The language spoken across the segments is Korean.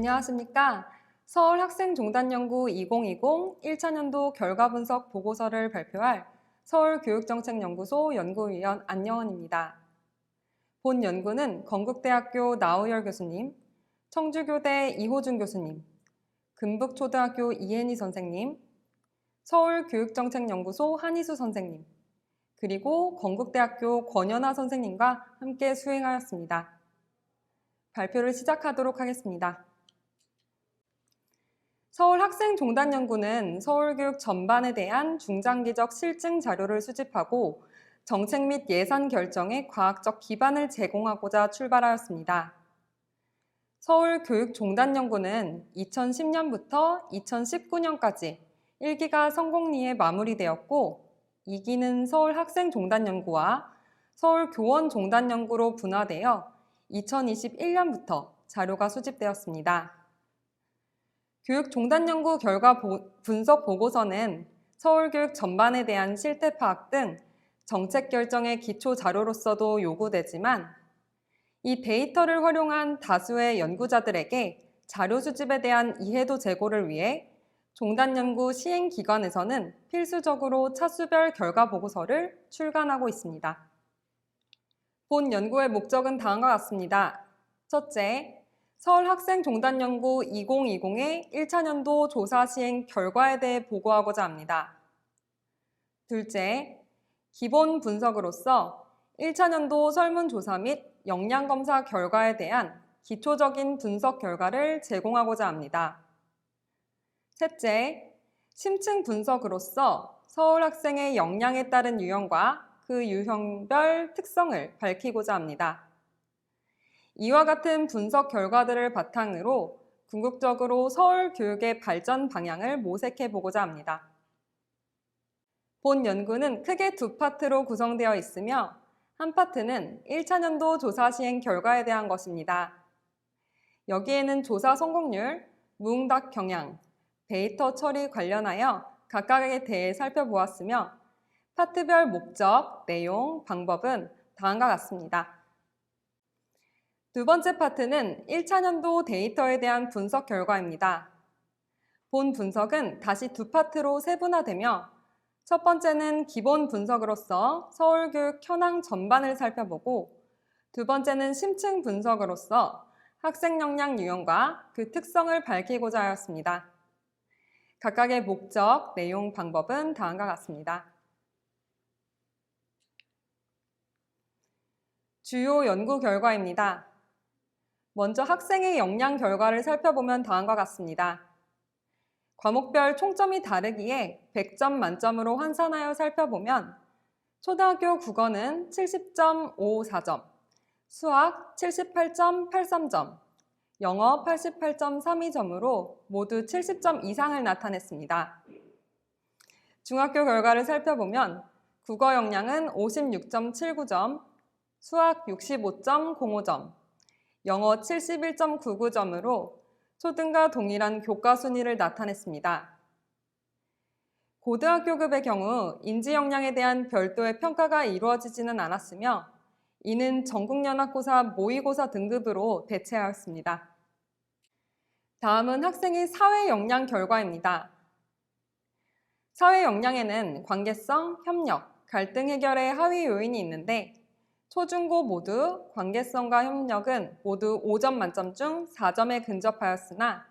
안녕하십니까. 서울학생종단연구 2020 1차년도 결과분석 보고서를 발표할 서울교육정책연구소 연구위원 안여원입니다. 본 연구는 건국대학교 나우열 교수님, 청주교대 이호준 교수님, 금북초등학교 이혜니 선생님, 서울교육정책연구소 한희수 선생님, 그리고 건국대학교 권연아 선생님과 함께 수행하였습니다. 발표를 시작하도록 하겠습니다. 서울학생종단연구는 서울교육 전반에 대한 중장기적 실증 자료를 수집하고 정책 및 예산 결정에 과학적 기반을 제공하고자 출발하였습니다. 서울교육종단연구는 2010년부터 2019년까지 1기가 성공리에 마무리되었고 2기는 서울학생종단연구와 서울교원종단연구로 분화되어 2021년부터 자료가 수집되었습니다. 교육종단연구 결과 분석 보고서는 서울교육 전반에 대한 실태 파악 등 정책 결정의 기초 자료로서도 요구되지만 이 데이터를 활용한 다수의 연구자들에게 자료 수집에 대한 이해도 제고를 위해 종단연구 시행기관에서는 필수적으로 차수별 결과 보고서를 출간하고 있습니다. 본 연구의 목적은 다음과 같습니다. 첫째, 서울학생종단연구 2020의 1차년도 조사 시행 결과에 대해 보고하고자 합니다. 둘째, 기본 분석으로서 1차년도 설문조사 및 역량검사 결과에 대한 기초적인 분석 결과를 제공하고자 합니다. 셋째, 심층 분석으로서 서울 학생의 역량에 따른 유형과 그 유형별 특성을 밝히고자 합니다. 이와 같은 분석 결과들을 바탕으로 궁극적으로 서울 교육의 발전 방향을 모색해 보고자 합니다. 본 연구는 크게 두 파트로 구성되어 있으며 한 파트는 1차년도 조사 시행 결과에 대한 것입니다. 여기에는 조사 성공률, 무응답 경향, 데이터 처리 관련하여 각각에 대해 살펴보았으며 파트별 목적, 내용, 방법은 다음과 같습니다. 두 번째 파트는 1차년도 데이터에 대한 분석 결과입니다. 본 분석은 다시 두 파트로 세분화되며 첫 번째는 기본 분석으로서 서울교육 현황 전반을 살펴보고 두 번째는 심층 분석으로서 학생 역량 유형과 그 특성을 밝히고자 하였습니다. 각각의 목적, 내용, 방법은 다음과 같습니다. 주요 연구 결과입니다. 먼저 학생의 역량 결과를 살펴보면 다음과 같습니다. 과목별 총점이 다르기에 100점 만점으로 환산하여 살펴보면 초등학교 국어는 70.54점, 수학 78.83점, 영어 88.32점으로 모두 70점 이상을 나타냈습니다. 중학교 결과를 살펴보면 국어 역량은 56.79점, 수학 65.05점, 영어 71.99점으로 초등과 동일한 교과 순위를 나타냈습니다. 고등학교급의 경우 인지 역량에 대한 별도의 평가가 이루어지지는 않았으며 이는 전국연합고사 모의고사 등급으로 대체하였습니다. 다음은 학생의 사회 역량 결과입니다. 사회 역량에는 관계성, 협력, 갈등 해결의 하위 요인이 있는데 초중고 모두 관계성과 협력은 모두 5점 만점 중 4점에 근접하였으나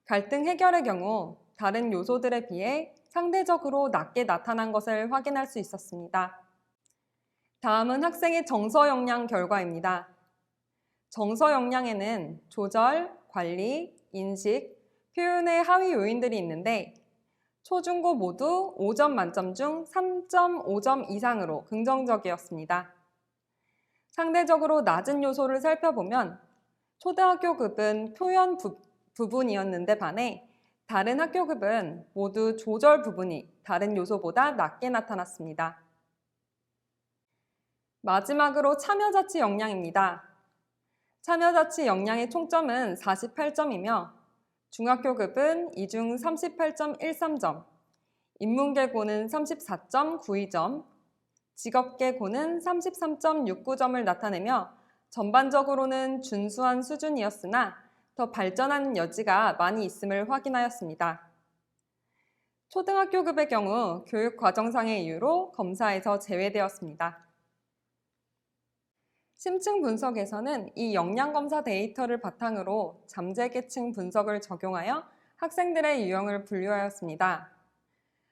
갈등 해결의 경우 다른 요소들에 비해 상대적으로 낮게 나타난 것을 확인할 수 있었습니다. 다음은 학생의 정서 역량 결과입니다. 정서 역량에는 조절, 관리, 인식, 표현의 하위 요인들이 있는데 초중고 모두 5점 만점 중 3.5점 이상으로 긍정적이었습니다. 상대적으로 낮은 요소를 살펴보면 초등학교급은 표현 부분이었는데 반해 다른 학교급은 모두 조절 부분이 다른 요소보다 낮게 나타났습니다. 마지막으로 참여자치 역량입니다. 참여자치 역량의 총점은 48점이며 중학교급은 이 중 38.13점, 인문계고는 34.92점, 직업계고는 33.69점을 나타내며 전반적으로는 준수한 수준이었으나 더 발전하는 여지가 많이 있음을 확인하였습니다. 초등학교급의 경우 교육 과정상의 이유로 검사에서 제외되었습니다. 심층 분석에서는 이 역량검사 데이터를 바탕으로 잠재계층 분석을 적용하여 학생들의 유형을 분류하였습니다.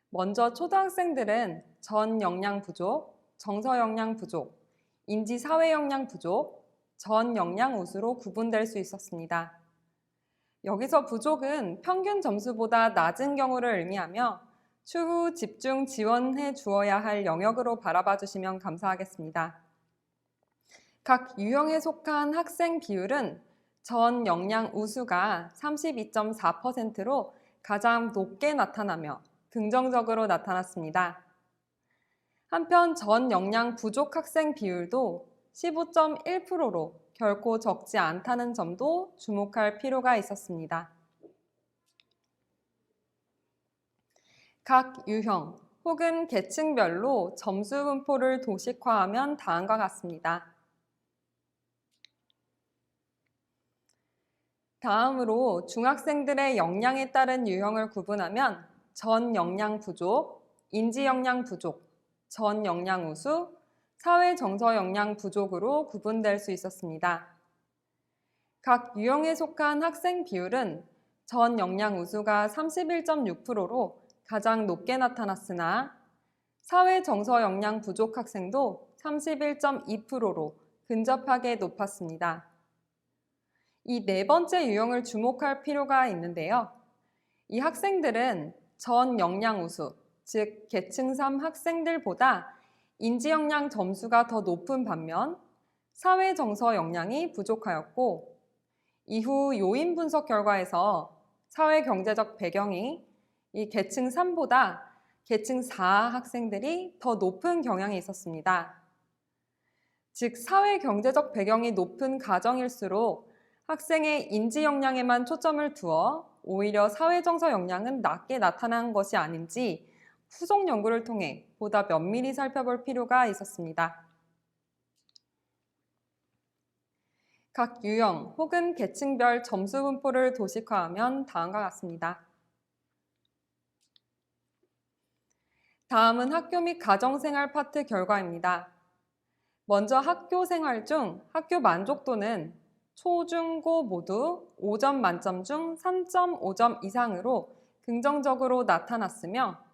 먼저 초등학생들은 전 역량 부족, 정서 역량 부족, 인지 사회 역량 부족, 전 역량 우수로 구분될 수 있었습니다. 여기서 부족은 평균 점수보다 낮은 경우를 의미하며 추후 집중 지원해 주어야 할 영역으로 바라봐 주시면 감사하겠습니다. 각 유형에 속한 학생 비율은 전 역량 우수가 32.4%로 가장 높게 나타나며 긍정적으로 나타났습니다. 한편 전 역량 부족 학생 비율도 15.1%로 결코 적지 않다는 점도 주목할 필요가 있었습니다. 각 유형 혹은 계층별로 점수 분포를 도식화하면 다음과 같습니다. 다음으로 중학생들의 역량에 따른 유형을 구분하면 전 역량 부족, 인지 역량 부족, 전 역량 우수, 사회 정서 역량 부족으로 구분될 수 있었습니다. 각 유형에 속한 학생 비율은 전 역량 우수가 31.6%로 가장 높게 나타났으나 사회 정서 역량 부족 학생도 31.2%로 근접하게 높았습니다. 이 네 번째 유형을 주목할 필요가 있는데요. 이 학생들은 전 역량 우수, 즉 계층 3 학생들보다 인지 역량 점수가 더 높은 반면 사회 정서 역량이 부족하였고 이후 요인 분석 결과에서 사회 경제적 배경이 이 계층 3보다 계층 4 학생들이 더 높은 경향이 있었습니다. 즉 사회 경제적 배경이 높은 가정일수록 학생의 인지 역량에만 초점을 두어 오히려 사회 정서 역량은 낮게 나타난 것이 아닌지 후속 연구를 통해 보다 면밀히 살펴볼 필요가 있었습니다. 각 유형 혹은 계층별 점수 분포를 도식화하면 다음과 같습니다. 다음은 학교 및 가정생활 파트 결과입니다. 먼저 학교 생활 중 학교 만족도는 초, 중, 고 모두 5점 만점 중 3.5점 이상으로 긍정적으로 나타났으며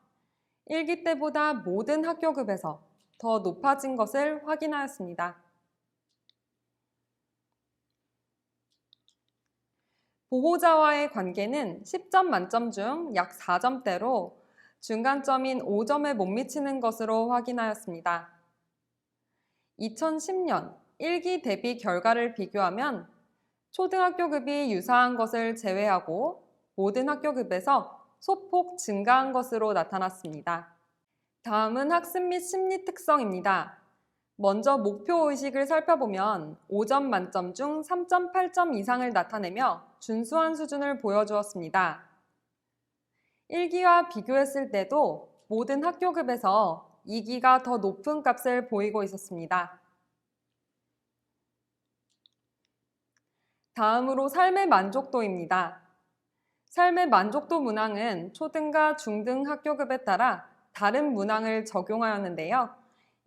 1기 때보다 모든 학교급에서 더 높아진 것을 확인하였습니다. 보호자와의 관계는 10점 만점 중 약 4점대로 중간점인 5점에 못 미치는 것으로 확인하였습니다. 2010년 1기 대비 결과를 비교하면 초등학교급이 유사한 것을 제외하고 모든 학교급에서 소폭 증가한 것으로 나타났습니다. 다음은 학습 및 심리 특성입니다. 먼저 목표의식을 살펴보면 5점 만점 중 3.8점 이상을 나타내며 준수한 수준을 보여주었습니다. 1기와 비교했을 때도 모든 학교급에서 2기가 더 높은 값을 보이고 있었습니다. 다음으로 삶의 만족도입니다. 삶의 만족도 문항은 초등과 중등 학교급에 따라 다른 문항을 적용하였는데요.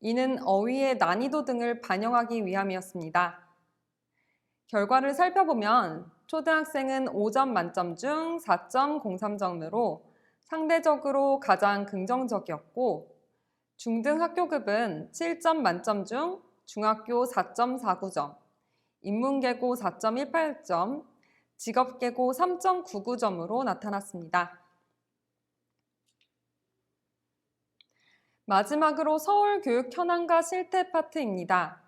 이는 어휘의 난이도 등을 반영하기 위함이었습니다. 결과를 살펴보면 초등학생은 5점 만점 중 4.03점으로 상대적으로 가장 긍정적이었고 중등 학교급은 7점 만점 중 중학교 4.49점, 인문계고 4.18점, 직업계고 3.99점으로 나타났습니다. 마지막으로 서울교육 현안과 실태 파트입니다.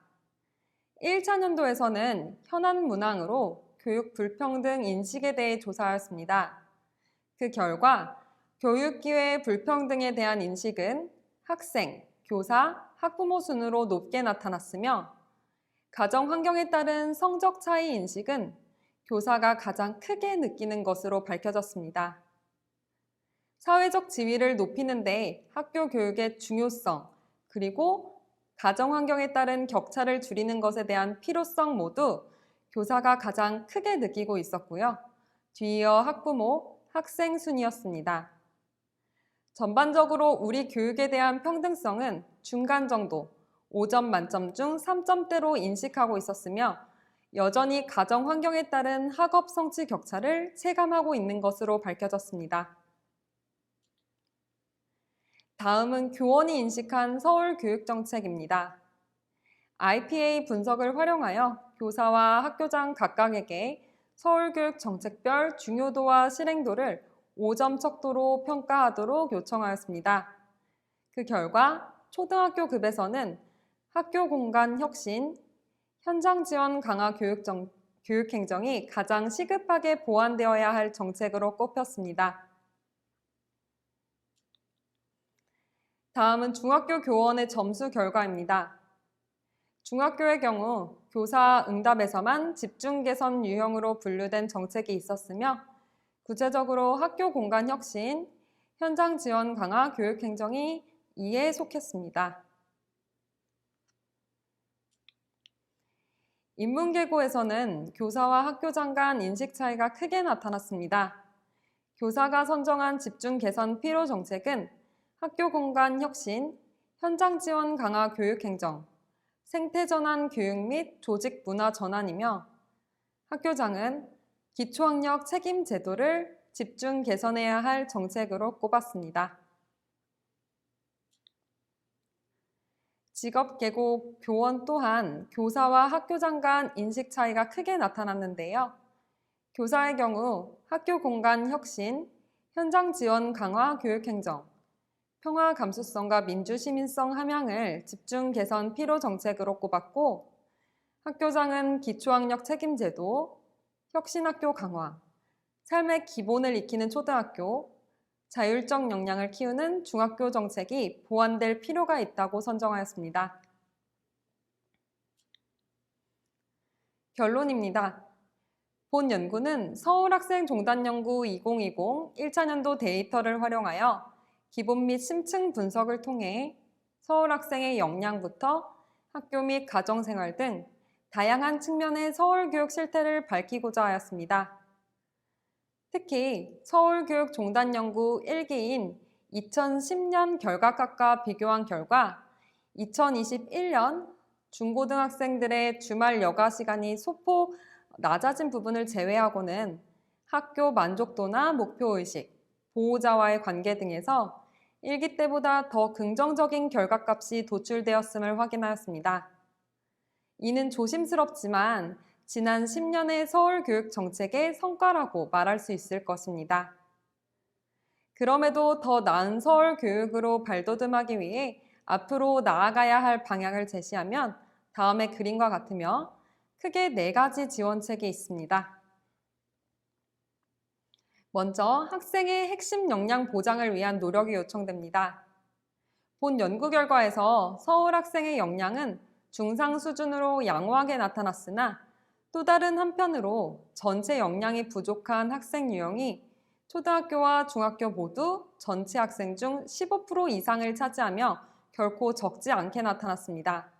1차 년도에서는 현안 문항으로 교육 불평등 인식에 대해 조사하였습니다. 그 결과 교육기회 불평등에 대한 인식은 학생, 교사, 학부모 순으로 높게 나타났으며 가정 환경에 따른 성적 차이 인식은 교사가 가장 크게 느끼는 것으로 밝혀졌습니다. 사회적 지위를 높이는 데 학교 교육의 중요성, 그리고 가정 환경에 따른 격차를 줄이는 것에 대한 필요성 모두 교사가 가장 크게 느끼고 있었고요. 뒤이어 학부모, 학생 순이었습니다. 전반적으로 우리 교육에 대한 평등성은 중간 정도, 5점 만점 중 3점대로 인식하고 있었으며 여전히 가정 환경에 따른 학업 성취 격차를 체감하고 있는 것으로 밝혀졌습니다. 다음은 교원이 인식한 서울 교육정책입니다. IPA 분석을 활용하여 교사와 학교장 각각에게 서울교육 정책별 중요도와 실행도를 5점 척도로 평가하도록 요청하였습니다. 그 결과 초등학교 급에서는 학교 공간 혁신, 현장 지원 강화 교육 행정이 가장 시급하게 보완되어야 할 정책으로 꼽혔습니다. 다음은 중학교 교원의 점수 결과입니다. 중학교의 경우 교사 응답에서만 집중 개선 유형으로 분류된 정책이 있었으며 구체적으로 학교 공간 혁신, 현장 지원 강화 교육 행정이 이에 속했습니다. 인문계고에서는 교사와 학교장 간 인식 차이가 크게 나타났습니다. 교사가 선정한 집중 개선 필요 정책은 학교 공간 혁신, 현장 지원 강화 교육 행정, 생태 전환 교육 및 조직 문화 전환이며 학교장은 기초학력 책임 제도를 집중 개선해야 할 정책으로 꼽았습니다. 직업계고 교원 또한 교사와 학교장 간 인식 차이가 크게 나타났는데요. 교사의 경우 학교 공간 혁신, 현장 지원 강화 교육 행정, 평화 감수성과 민주 시민성 함양을 집중 개선 필요 정책으로 꼽았고 학교장은 기초학력 책임 제도, 혁신학교 강화, 삶의 기본을 익히는 초등학교, 자율적 역량을 키우는 중학교 정책이 보완될 필요가 있다고 선정하였습니다. 결론입니다. 본 연구는 서울학생종단연구 2020 1차년도 데이터를 활용하여 기본 및 심층 분석을 통해 서울학생의 역량부터 학교 및 가정생활 등 다양한 측면의 서울교육 실태를 밝히고자 하였습니다. 특히 서울교육종단연구 1기인 2010년 결과값과 비교한 결과 2021년 중고등학생들의 주말 여가 시간이 소폭 낮아진 부분을 제외하고는 학교 만족도나 목표의식, 보호자와의 관계 등에서 1기 때보다 더 긍정적인 결과값이 도출되었음을 확인하였습니다. 이는 조심스럽지만 지난 10년의 서울교육 정책의 성과라고 말할 수 있을 것입니다. 그럼에도 더 나은 서울교육으로 발돋움하기 위해 앞으로 나아가야 할 방향을 제시하면 다음의 그림과 같으며 크게 4가지 지원책이 있습니다. 먼저 학생의 핵심 역량 보장을 위한 노력이 요청됩니다. 본 연구 결과에서 서울 학생의 역량은 중상 수준으로 양호하게 나타났으나 또 다른 한편으로 전체 역량이 부족한 학생 유형이 초등학교와 중학교 모두 전체 학생 중 15% 이상을 차지하며 결코 적지 않게 나타났습니다.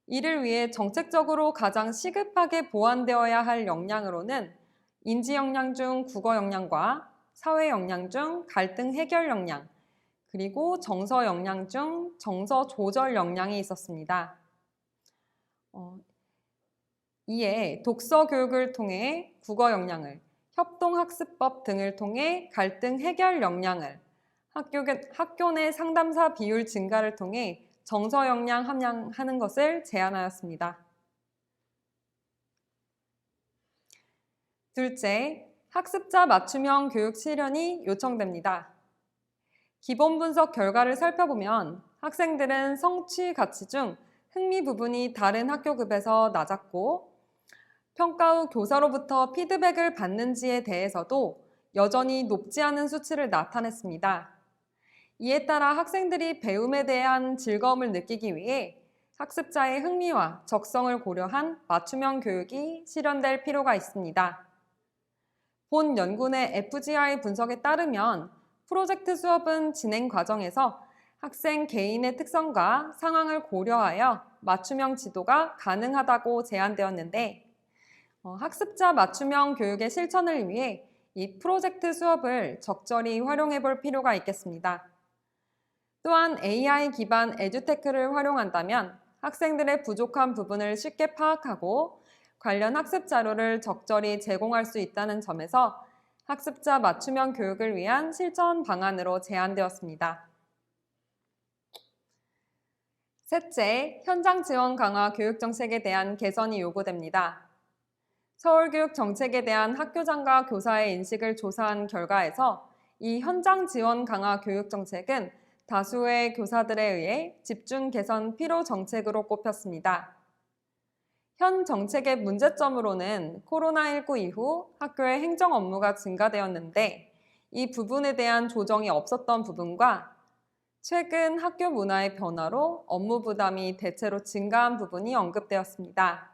이를 위해 정책적으로 가장 시급하게 보완되어야 할 역량으로는 인지 역량 중 국어 역량과 사회 역량 중 갈등 해결 역량, 그리고 정서 역량 중 정서 조절 역량이 있었습니다. 이에 독서 교육을 통해 국어 역량을, 협동학습법 등을 통해 갈등 해결 역량을, 학교 내 상담사 비율 증가를 통해 정서 역량 함양하는 것을 제안하였습니다. 둘째, 학습자 맞춤형 교육 실현이 요청됩니다. 기본 분석 결과를 살펴보면 학생들은 성취 가치 중 흥미 부분이 다른 학교급에서 낮았고 평가 후 교사로부터 피드백을 받는지에 대해서도 여전히 높지 않은 수치를 나타냈습니다. 이에 따라 학생들이 배움에 대한 즐거움을 느끼기 위해 학습자의 흥미와 적성을 고려한 맞춤형 교육이 실현될 필요가 있습니다. 본 연구 내 FGI 분석에 따르면 프로젝트 수업은 진행 과정에서 학생 개인의 특성과 상황을 고려하여 맞춤형 지도가 가능하다고 제안되었는데 학습자 맞춤형 교육의 실천을 위해 이 프로젝트 수업을 적절히 활용해 볼 필요가 있겠습니다. 또한 AI 기반 에듀테크를 활용한다면 학생들의 부족한 부분을 쉽게 파악하고 관련 학습 자료를 적절히 제공할 수 있다는 점에서 학습자 맞춤형 교육을 위한 실천 방안으로 제안되었습니다. 셋째, 현장 지원 강화 교육 정책에 대한 개선이 요구됩니다. 서울교육 정책에 대한 학교장과 교사의 인식을 조사한 결과에서 이 현장 지원 강화 교육 정책은 다수의 교사들에 의해 집중 개선 필요 정책으로 꼽혔습니다. 현 정책의 문제점으로는 코로나19 이후 학교의 행정 업무가 증가되었는데 이 부분에 대한 조정이 없었던 부분과 최근 학교 문화의 변화로 업무 부담이 대체로 증가한 부분이 언급되었습니다.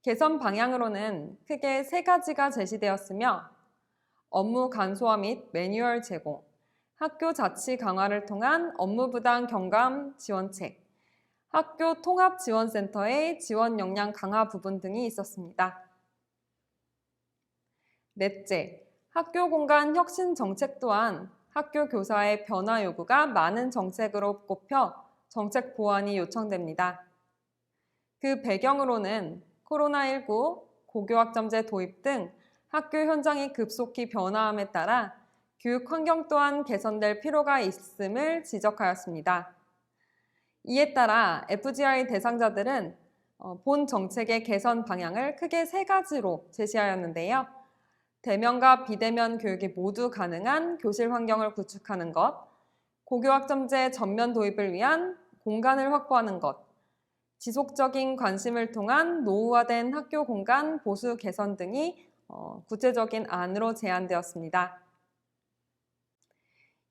개선 방향으로는 크게 세 가지가 제시되었으며 업무 간소화 및 매뉴얼 제공, 학교 자치 강화를 통한 업무 부담 경감 지원책, 학교 통합지원센터의 지원 역량 강화 부분 등이 있었습니다. 넷째, 학교 공간 혁신 정책 또한 학교 교사의 변화 요구가 많은 정책으로 꼽혀 정책 보완이 요청됩니다. 그 배경으로는 코로나19, 고교학점제 도입 등 학교 현장이 급속히 변화함에 따라 교육 환경 또한 개선될 필요가 있음을 지적하였습니다. 이에 따라 FGI 대상자들은 본 정책의 개선 방향을 크게 세 가지로 제시하였는데요. 대면과 비대면 교육이 모두 가능한 교실 환경을 구축하는 것, 고교학점제 전면 도입을 위한 공간을 확보하는 것, 지속적인 관심을 통한 노후화된 학교 공간 보수 개선 등이 구체적인 안으로 제안되었습니다.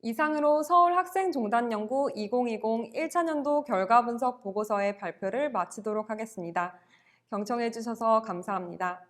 이상으로 서울학생종단연구 2020 1차년도 결과분석 보고서의 발표를 마치도록 하겠습니다. 경청해 주셔서 감사합니다.